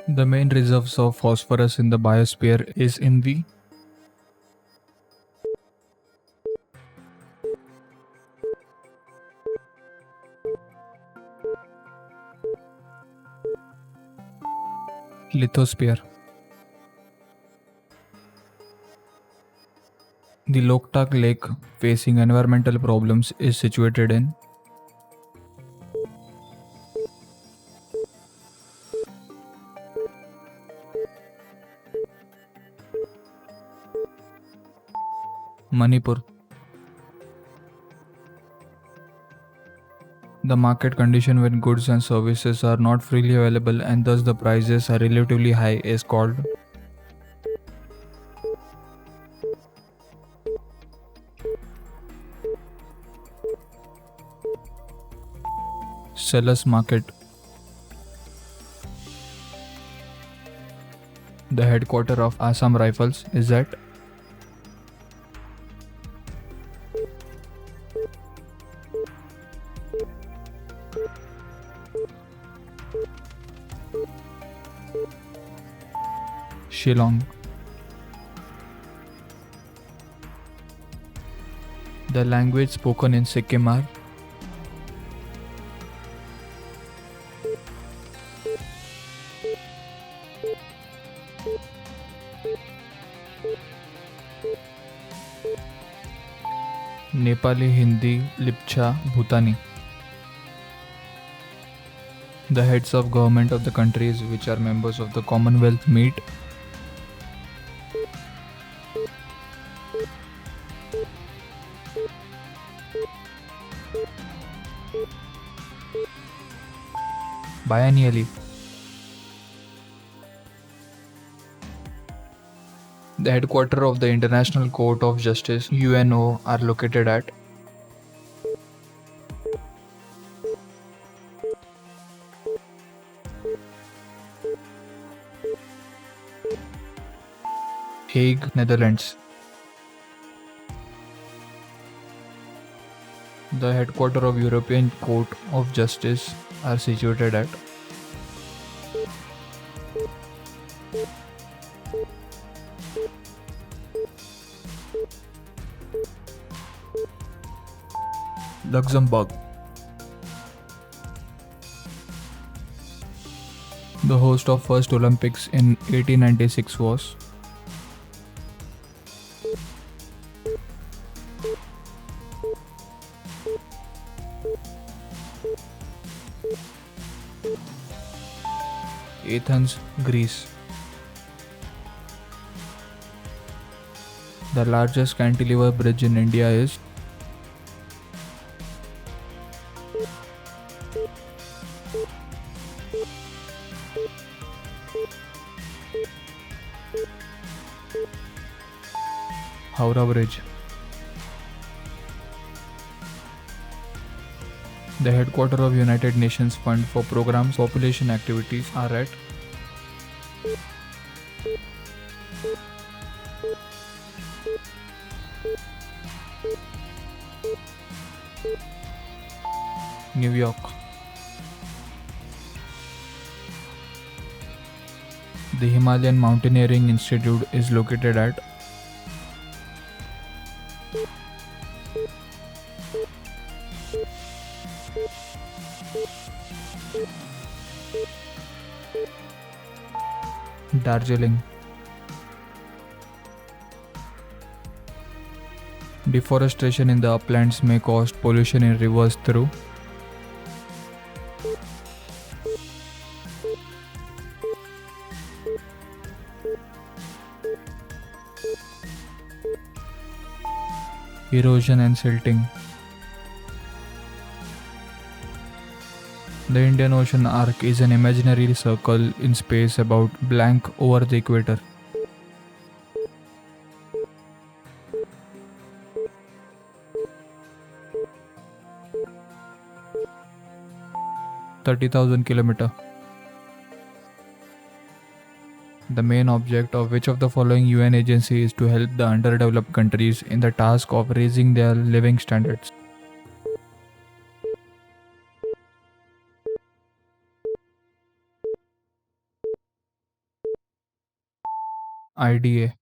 The main reserves of phosphorus in the biosphere is in the lithosphere. The Loktak Lake, facing environmental problems, is situated in Manipur. The market condition when goods and services are not freely available and thus the prices are relatively high is called seller's market. The headquarter of Assam Rifles is at Shillong. The language spoken in Sikkim are Nepali, Hindi, Lipcha, Bhutani. The heads of government of the countries which are members of the Commonwealth meet biennially. The headquarters of the International Court of Justice UNO are located at Hague, Netherlands. The headquarters of European Court of Justice are situated at Luxembourg. The host of first Olympics in 1896 was Athens, Greece. The largest cantilever bridge in India is Howrah Bridge. The headquarters of United Nations Fund for Programs Population Activities are at New York. The Himalayan Mountaineering Institute is located at Darjeeling. Deforestation in the uplands may cause pollution in rivers through erosion and silting. The Indian Ocean arc is an imaginary circle in space about blank over the equator. (30,000 km). The main object of which of the following UN agency is to help the underdeveloped countries in the task of raising their living standards? IDA.